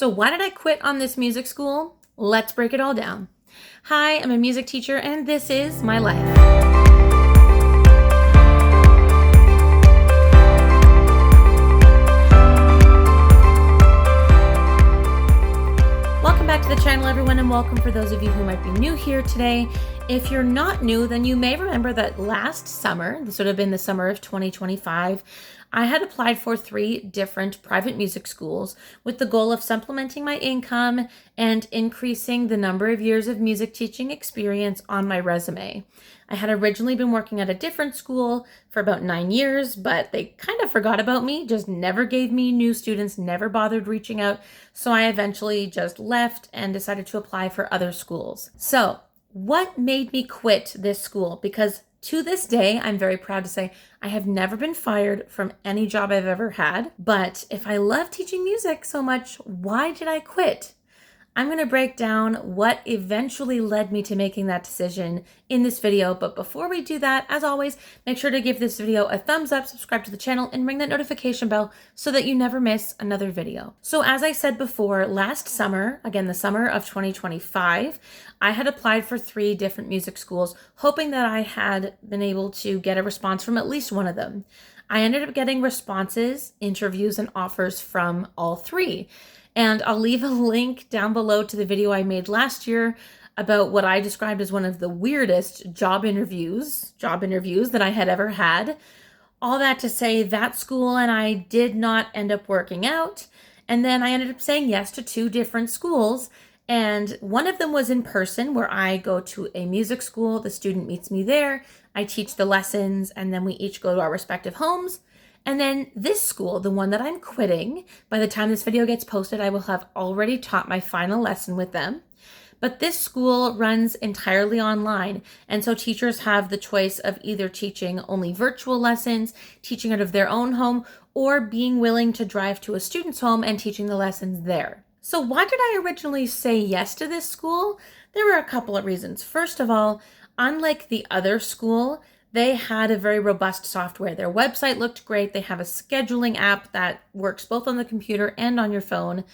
So why did I quit on this music school? Let's break it all down. Hi, I'm a music teacher and this is my life. Welcome back to the channel, everyone, and welcome for those of you who might be new here today. If you're not new, then you may remember that last summer, this would have been the summer of 2025, I had applied for 3 different private music schools with the goal of supplementing my income and increasing the number of years of music teaching experience on my resume. I had originally been working at a different school for about 9 years, but they kind of forgot about me, just never gave me new students, never bothered reaching out. So I eventually just left and decided to apply for other schools. So what made me quit this school? Because to this day, I'm very proud to say I have never been fired from any job I've ever had. But if I love teaching music so much, why did I quit? I'm going to break down what eventually led me to making that decision in this video. But before we do that, as always, make sure to give this video a thumbs up, subscribe to the channel, and ring that notification bell so that you never miss another video. So as I said before, last summer, again, the summer of 2025, I had applied for 3 different music schools, hoping that I had been able to get a response from at least one of them. I ended up getting responses, interviews, and offers from all 3. And I'll leave a link down below to the video I made last year about what I described as one of the weirdest job interviews that I had ever had. All that to say, that school and I did not end up working out. And then I ended up saying yes to 2 different schools. And one of them was in person, where I go to a music school. The student meets me there. I teach the lessons, and then we each go to our respective homes. And then this school, the one that I'm quitting, by the time this video gets posted, I will have already taught my final lesson with them. But this school runs entirely online. And so teachers have the choice of either teaching only virtual lessons, teaching out of their own home, or being willing to drive to a student's home and teaching the lessons there. So why did I originally say yes to this school? There were a couple of reasons. First of all, unlike the other school, they had a very robust software. Their website looked great. They have a scheduling app that works both on the computer and on your phone.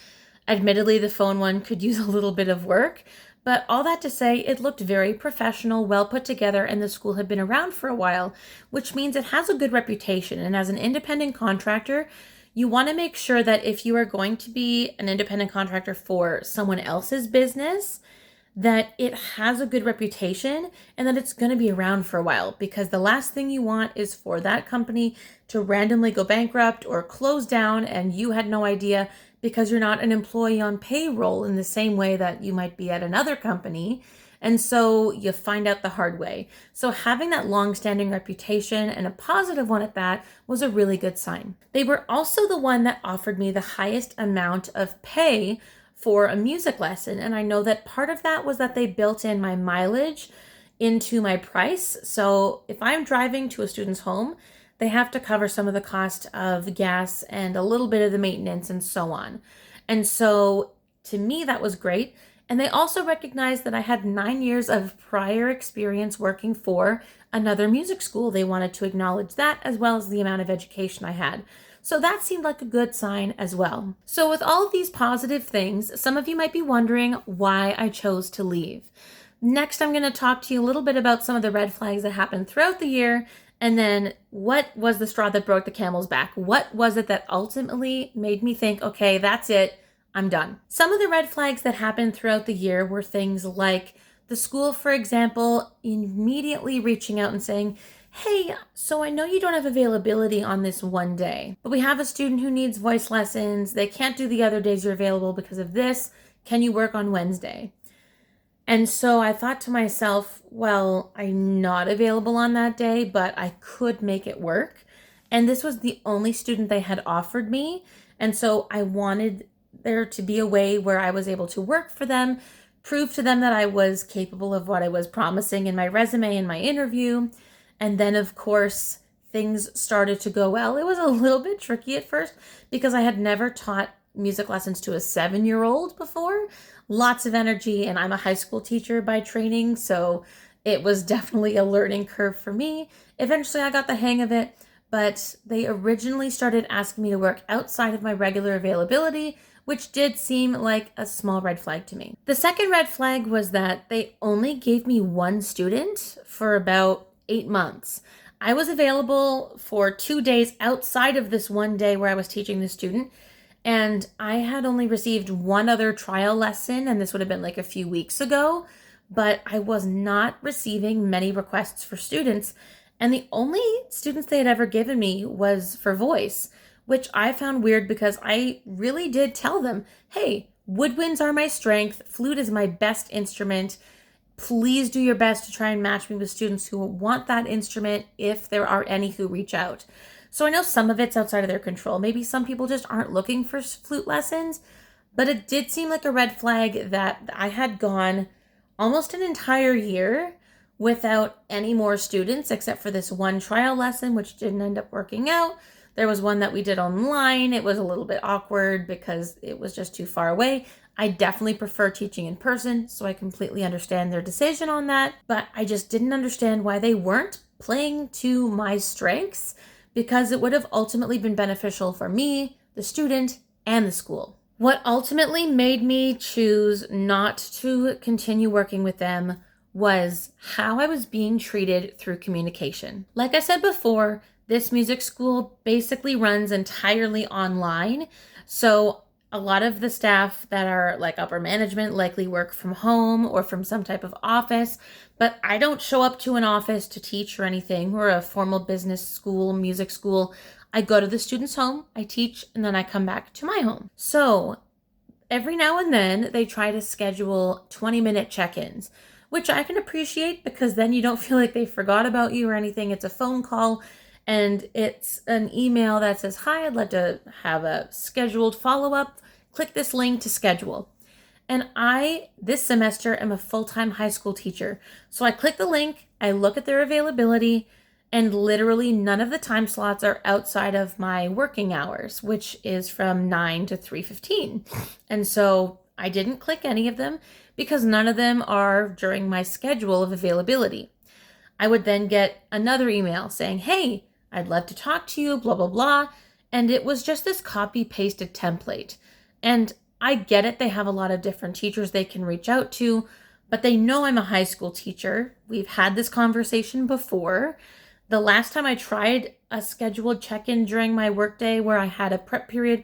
Admittedly, the phone one could use a little bit of work, but all that to say, it looked very professional, well put together, and the school had been around for a while, which means it has a good reputation. And as an independent contractor, you want to make sure that if you are going to be an independent contractor for someone else's business, that it has a good reputation and that it's going to be around for a while, because the last thing you want is for that company to randomly go bankrupt or close down and you had no idea, because you're not an employee on payroll in the same way that you might be at another company. And so you find out the hard way. So having that long-standing reputation, and a positive one at that, was a really good sign. They were also the one that offered me the highest amount of pay for a music lesson. And I know that part of that was that they built in my mileage into my price. So if I'm driving to a student's home, they have to cover some of the cost of gas and a little bit of the maintenance and so on. And so to me, that was great. And they also recognized that I had 9 years of prior experience working for another music school. They wanted to acknowledge that, as well as the amount of education I had. So that seemed like a good sign as well. So with all of these positive things, some of you might be wondering why I chose to leave. Next, I'm going to talk to you a little bit about some of the red flags that happened throughout the year, and then what was the straw that broke the camel's back? What was it that ultimately made me think, okay, that's it, I'm done. Some of the red flags that happened throughout the year were things like the school, for example, immediately reaching out and saying, hey, so I know you don't have availability on this one day, but we have a student who needs voice lessons. They can't do the other days you're available because of this. Can you work on Wednesday? And so I thought to myself, well, I'm not available on that day, but I could make it work. And this was the only student they had offered me. And so I wanted there to be a way where I was able to work for them, prove to them that I was capable of what I was promising in my resume and my interview. And then, of course, things started to go well. It was a little bit tricky at first because I had never taught music lessons to a 7-year-old before. Lots of energy, and I'm a high school teacher by training, so it was definitely a learning curve for me. Eventually, I got the hang of it, but they originally started asking me to work outside of my regular availability, which did seem like a small red flag to me. The second red flag was that they only gave me one student for about 8 months. I was available for 2 days outside of this one day where I was teaching the student, and I had only received one other trial lesson, and this would have been like a few weeks ago, but I was not receiving many requests for students, and the only students they had ever given me was for voice, which I found weird because I really did tell them, hey, woodwinds are my strength, flute is my best instrument. Please do your best to try and match me with students who want that instrument if there are any who reach out. So I know some of it's outside of their control. Maybe some people just aren't looking for flute lessons, but it did seem like a red flag that I had gone almost an entire year without any more students except for this one trial lesson, which didn't end up working out. There was one that we did online. It was a little bit awkward because it was just too far away. I definitely prefer teaching in person, so I completely understand their decision on that, but I just didn't understand why they weren't playing to my strengths, because it would have ultimately been beneficial for me, the student, and the school. What ultimately made me choose not to continue working with them was how I was being treated through communication. Like I said before, this music school basically runs entirely online. So a lot of the staff that are like upper management likely work from home or from some type of office, but I don't show up to an office to teach or anything, or a formal business school, music school. I go to the student's home, I teach, and then I come back to my home. So every now and then they try to schedule 20-minute check-ins, which I can appreciate because then you don't feel like they forgot about you or anything. It's a phone call and it's an email that says, hi, I'd love to have a scheduled follow-up. Click this link to schedule. And I, this semester, am a full-time high school teacher. So I click the link, I look at their availability, and literally none of the time slots are outside of my working hours, which is from 9 to 3:15. And so I didn't click any of them because none of them are during my schedule of availability. I would then get another email saying, hey, I'd love to talk to you, blah, blah, blah. And it was just this copy-pasted template. And I get it. They have a lot of different teachers they can reach out to, but they know I'm a high school teacher. We've had this conversation before. The last time I tried a scheduled check-in during my workday where I had a prep period,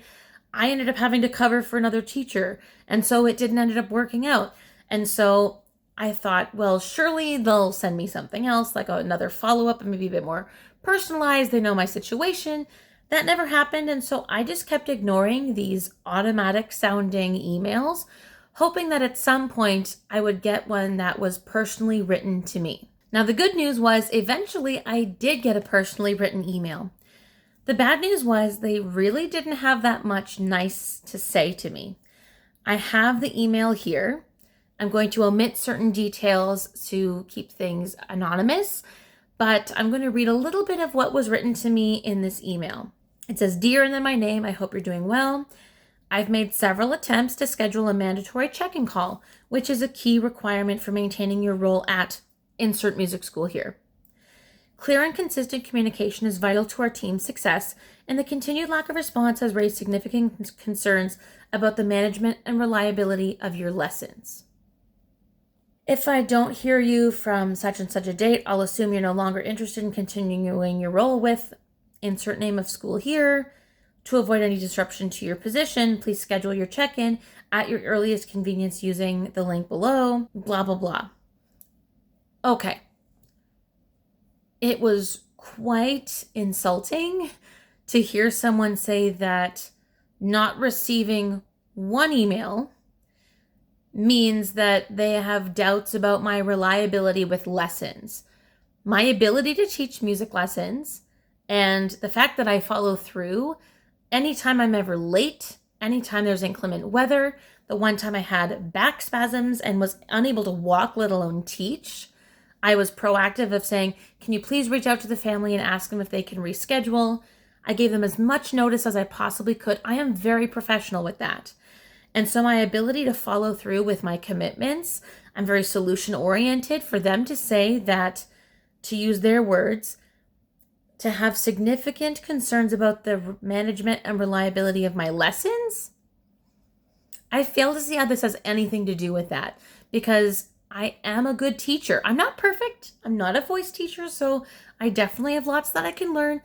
I ended up having to cover for another teacher. And so it didn't end up working out. And so I thought, well, surely they'll send me something else, like another follow-up and maybe a bit more personalized. They know my situation. That never happened. And so I just kept ignoring these automatic sounding emails, hoping that at some point I would get one that was personally written to me. Now, the good news was eventually I did get a personally written email. The bad news was they really didn't have that much nice to say to me. I have the email here. I'm going to omit certain details to keep things anonymous, but I'm going to read a little bit of what was written to me in this email. It says, "Dear," and then my name, "I hope you're doing well. I've made several attempts to schedule a mandatory check-in call, which is a key requirement for maintaining your role at insert music school here. Clear and consistent communication is vital to our team's success, and the continued lack of response has raised significant concerns about the management and reliability of your lessons. If I don't hear you from such and such a date, I'll assume you're no longer interested in continuing your role with insert name of school here. To avoid any disruption to your position, please schedule your check-in at your earliest convenience using the link below, blah, blah, blah." Okay. It was quite insulting to hear someone say that not receiving one email means that they have doubts about my reliability with lessons. My ability to teach music lessons and the fact that I follow through anytime I'm ever late, anytime there's inclement weather, the one time I had back spasms and was unable to walk, let alone teach, I was proactive of saying, can you please reach out to the family and ask them if they can reschedule? I gave them as much notice as I possibly could. I am very professional with that. And so my ability to follow through with my commitments, I'm very solution oriented. For them to say that, to use their words, to have significant concerns about the management and reliability of my lessons, I fail to see how this has anything to do with that, because I am a good teacher. I'm not perfect. I'm not a voice teacher, so I definitely have lots that I can learn,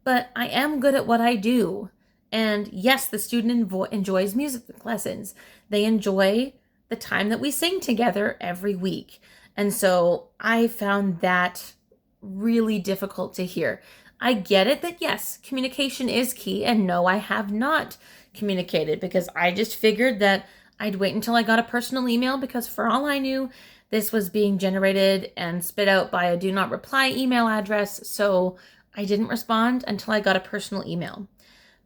but I am good at what I do. And yes, the student enjoys music lessons. They enjoy the time that we sing together every week. And so I found that really difficult to hear. I get it that yes, communication is key, and no, I have not communicated, because I just figured that I'd wait until I got a personal email, because for all I knew, this was being generated and spit out by a do not reply email address. So I didn't respond until I got a personal email.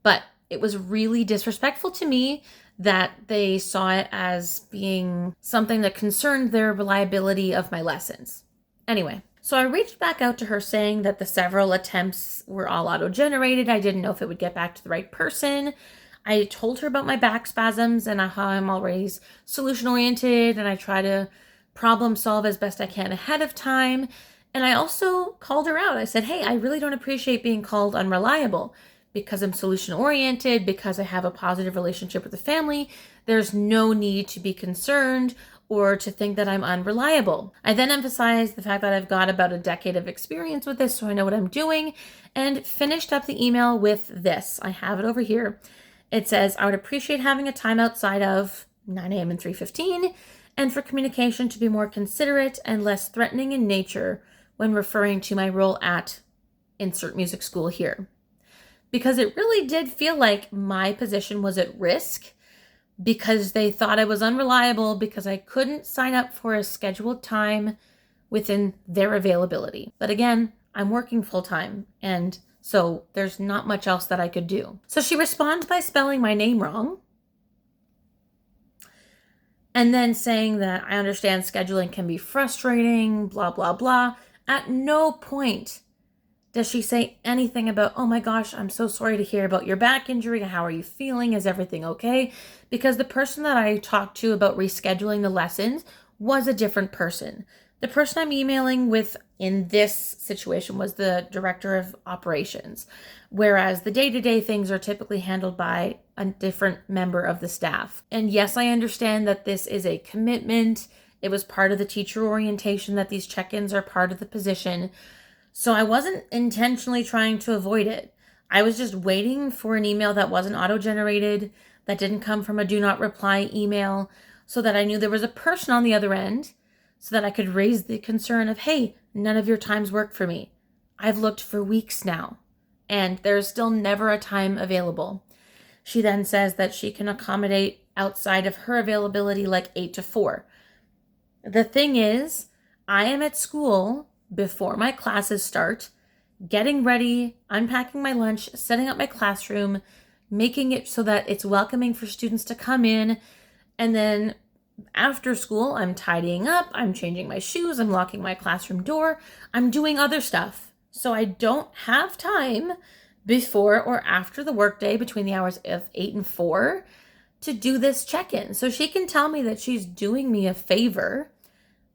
But it was really disrespectful to me that they saw it as being something that concerned their reliability of my lessons. Anyway, so I reached back out to her saying that the several attempts were all auto-generated. I didn't know if it would get back to the right person. I told her about my back spasms and how I'm always solution-oriented and I try to problem solve as best I can ahead of time. And I also called her out. I said, hey, I really don't appreciate being called unreliable. Because I'm solution-oriented, because I have a positive relationship with the family, there's no need to be concerned or to think that I'm unreliable. I then emphasized the fact that I've got about a decade of experience with this, so I know what I'm doing, and finished up the email with this. I have it over here. It says, I would appreciate having a time outside of 9 a.m. and 3:15, and for communication to be more considerate and less threatening in nature when referring to my role at insert music school here. Because it really did feel like my position was at risk, because they thought I was unreliable because I couldn't sign up for a scheduled time within their availability. But again, I'm working full time, and so there's not much else that I could do. So she responds by spelling my name wrong, and then saying that I understand scheduling can be frustrating, blah, blah, blah. At no point does she say anything about, oh my gosh, I'm so sorry to hear about your back injury. How are you feeling? Is everything okay? Because the person that I talked to about rescheduling the lessons was a different person. The person I'm emailing with in this situation was the director of operations, whereas the day-to-day things are typically handled by a different member of the staff. And yes, I understand that this is a commitment. It was part of the teacher orientation that these check-ins are part of the position. So I wasn't intentionally trying to avoid it. I was just waiting for an email that wasn't auto-generated, that didn't come from a do not reply email, so that I knew there was a person on the other end, so that I could raise the concern of, hey, none of your times work for me. I've looked for weeks now, and there's still never a time available. She then says that she can accommodate outside of her availability, like 8 to 4. The thing is, I am at school before my classes start, getting ready, unpacking my lunch, setting up my classroom, making it so that it's welcoming for students to come in. And then after school, I'm tidying up, I'm changing my shoes, I'm locking my classroom door, I'm doing other stuff. So I don't have time before or after the workday between the hours of 8 and 4 to do this check-in. So she can tell me that she's doing me a favor,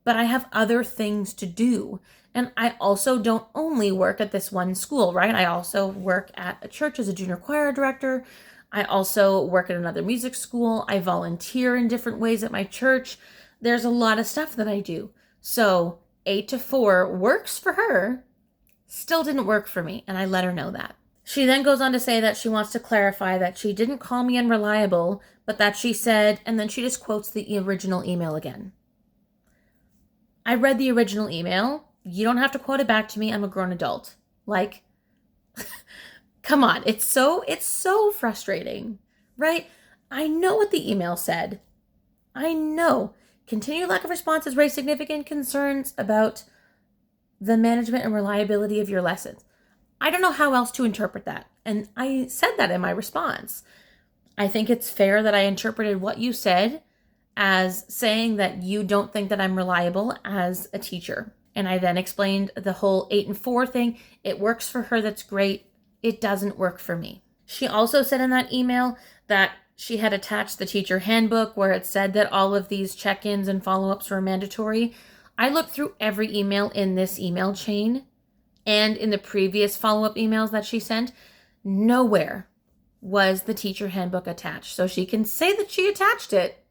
but I have other things to do. And I also don't only work at this one school, right? I also work at a church as a junior choir director. I also work at another music school. I volunteer in different ways at my church. There's a lot of stuff that I do. So 8 to 4 works for her, still didn't work for me. And I let her know that. She then goes on to say that she wants to clarify that she didn't call me unreliable, but that she said, and then she just quotes the original email again. I read the original email. You don't have to quote it back to me. I'm a grown adult. Like, come on. It's so frustrating, right? I know what the email said. I know. Continued lack of responses raise significant concerns about the management and reliability of your lessons. I don't know how else to interpret that. And I said that in my response. I think it's fair that I interpreted what you said as saying that you don't think that I'm reliable as a teacher. And I then explained the whole 8 and 4 thing. It works for her. That's great. It doesn't work for me. She also said in that email that she had attached the teacher handbook where it said that all of these check-ins and follow-ups were mandatory. I looked through every email in this email chain and in the previous follow-up emails that she sent. Nowhere was the teacher handbook attached. So she can say that she attached it.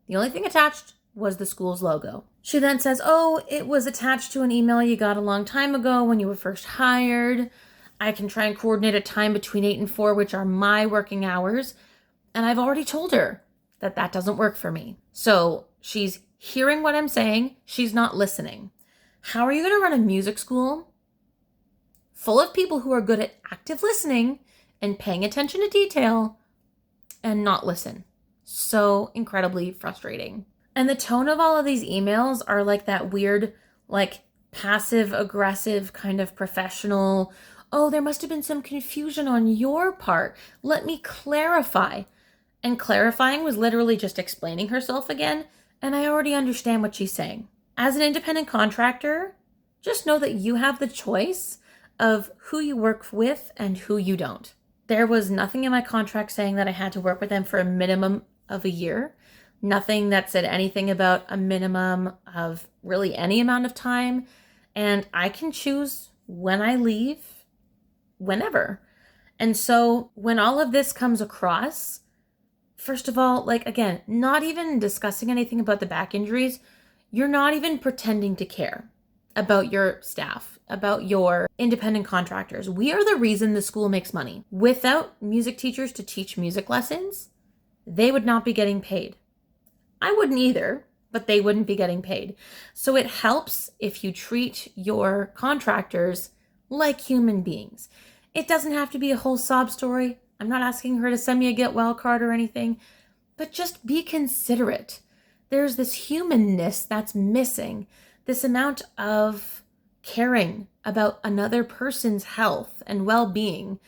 The only thing attached was the school's logo. She then says, oh, it was attached to an email you got a long time ago when you were first hired. I can try and coordinate a time between 8 and 4, which are my working hours. And I've already told her that that doesn't work for me. So she's hearing what I'm saying. She's not listening. How are you going to run a music school full of people who are good at active listening and paying attention to detail and not listen? So incredibly frustrating. And the tone of all of these emails are like that weird, like passive aggressive kind of professional, oh, there must have been some confusion on your part. Let me clarify. And clarifying was literally just explaining herself again, and I already understand what she's saying. As an independent contractor, just know that you have the choice of who you work with and who you don't. There was nothing in my contract saying that I had to work with them for a minimum of a year. Nothing that said anything about a minimum of really any amount of time. And I can choose when I leave, whenever. And so when all of this comes across, first of all, like, again, not even discussing anything about the back injuries, you're not even pretending to care about your staff, about your independent contractors. We are the reason the school makes money. Without music teachers to teach music lessons, they would not be getting paid. I wouldn't either, but they wouldn't be getting paid. So it helps if you treat your contractors like human beings. It doesn't have to be a whole sob story. I'm not asking her to send me a get well card or anything, but just be considerate. There's this humanness that's missing, this amount of caring about another person's health and well-being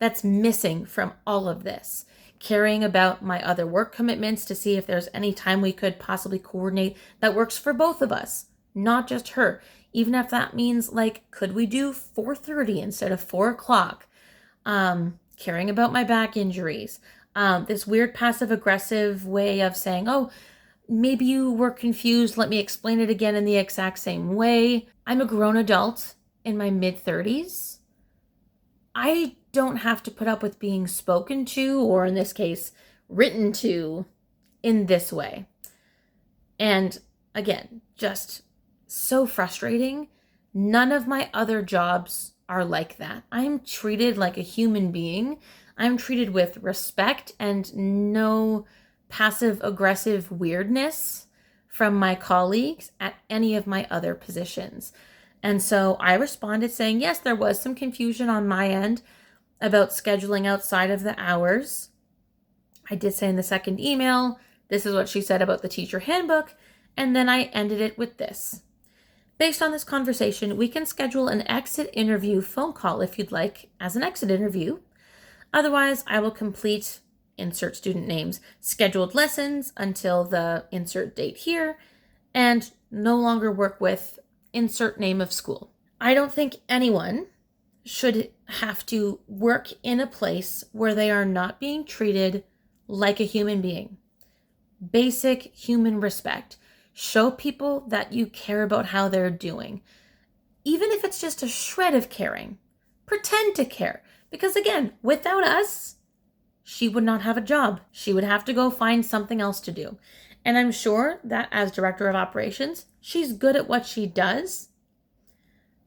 that's missing from all of this. Caring about my other work commitments to see if there's any time we could possibly coordinate that works for both of us, not just her. Even if that means, like, could we do 4:30 instead of 4 o'clock? Caring about my back injuries. This weird passive aggressive way of saying, oh, maybe you were confused. Let me explain it again in the exact same way. I'm a grown adult in my mid-30s. I don't have to put up with being spoken to, or in this case, written to in this way. And again, just so frustrating. None of my other jobs are like that. I'm treated like a human being. I'm treated with respect and no passive aggressive weirdness from my colleagues at any of my other positions. And so I responded saying, yes, there was some confusion on my end about scheduling outside of the hours. I did say in the second email, this is what she said about the teacher handbook. And then I ended it with this. Based on this conversation, we can schedule an exit interview phone call if you'd like as an exit interview. Otherwise, I will complete, insert student names, scheduled lessons until the insert date here, and no longer work with insert name of school. I don't think anyone should have to work in a place where they are not being treated like a human being. Basic human respect. Show people that you care about how they're doing. Even if it's just a shred of caring, pretend to care. Because again, without us, she would not have a job. She would have to go find something else to do. And I'm sure that as director of operations, she's good at what she does.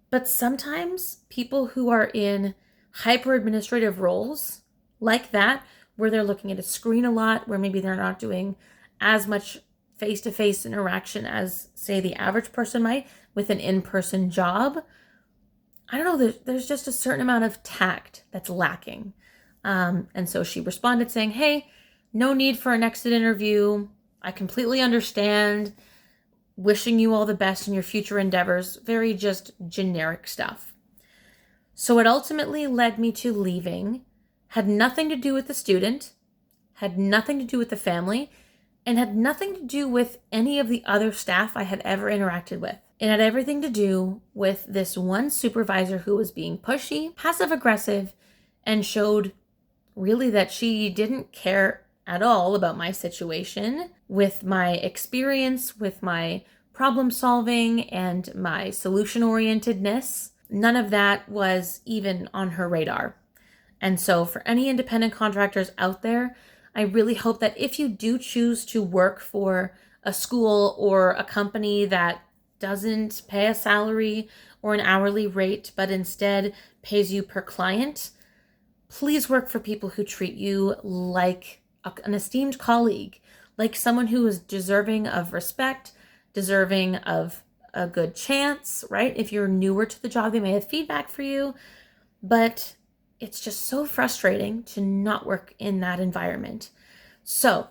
But sometimes people who are in hyper administrative roles like that, where they're looking at a screen a lot, where maybe they're not doing as much face-to-face interaction as, say, the average person might with an in-person job, I don't know, there's just a certain amount of tact that's lacking. And so she responded saying, hey, no need for an exit interview. I completely understand. Wishing you all the best in your future endeavors. Very just generic stuff. So it ultimately led me to leaving. Had nothing to do with the student, had nothing to do with the family, and had nothing to do with any of the other staff I had ever interacted with. It had everything to do with this one supervisor who was being pushy, passive-aggressive, and showed really that she didn't care at all about my situation, with my experience, with my problem solving, and my solution-orientedness. None of that was even on her radar. And so for any independent contractors out there, I really hope that if you do choose to work for a school or a company that doesn't pay a salary or an hourly rate, but instead pays you per client, please work for people who treat you like an esteemed colleague, like someone who is deserving of respect, deserving of a good chance, right? If you're newer to the job, they may have feedback for you, but it's just so frustrating to not work in that environment. So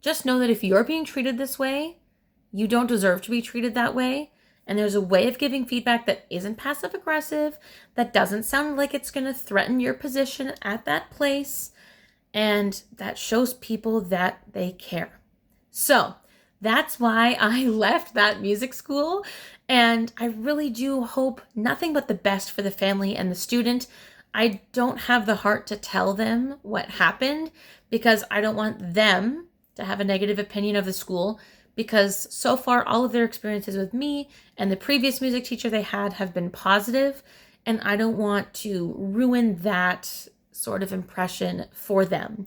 just know that if you're being treated this way, you don't deserve to be treated that way. And there's a way of giving feedback that isn't passive aggressive, that doesn't sound like it's going to threaten your position at that place, and that shows people that they care. So that's why I left that music school. And I really do hope nothing but the best for the family and the student. I don't have the heart to tell them what happened because I don't want them to have a negative opinion of the school, because so far all of their experiences with me and the previous music teacher they had have been positive, and I don't want to ruin that sort of impression for them.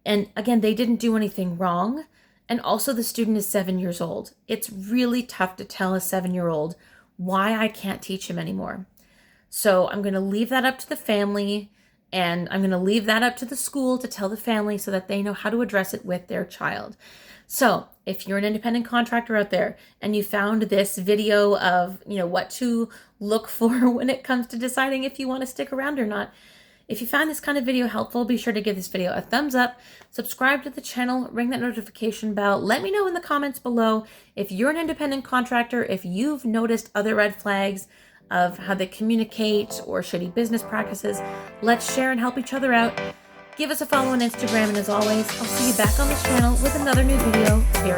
And again, they didn't do anything wrong. And also the student is 7 years old. It's really tough to tell a 7-year-old why I can't teach him anymore. So I'm going to leave that up to the family, and I'm going to leave that up to the school to tell the family so that they know how to address it with their child. So if you're an independent contractor out there and you found this video of, what to look for when it comes to deciding if you want to stick around or not, if you found this kind of video helpful, be sure to give this video a thumbs up, subscribe to the channel, ring that notification bell. Let me know in the comments below if you're an independent contractor, if you've noticed other red flags of how they communicate or shitty business practices. Let's share and help each other out. Give us a follow on Instagram, and as always, I'll see you back on this channel with another new video very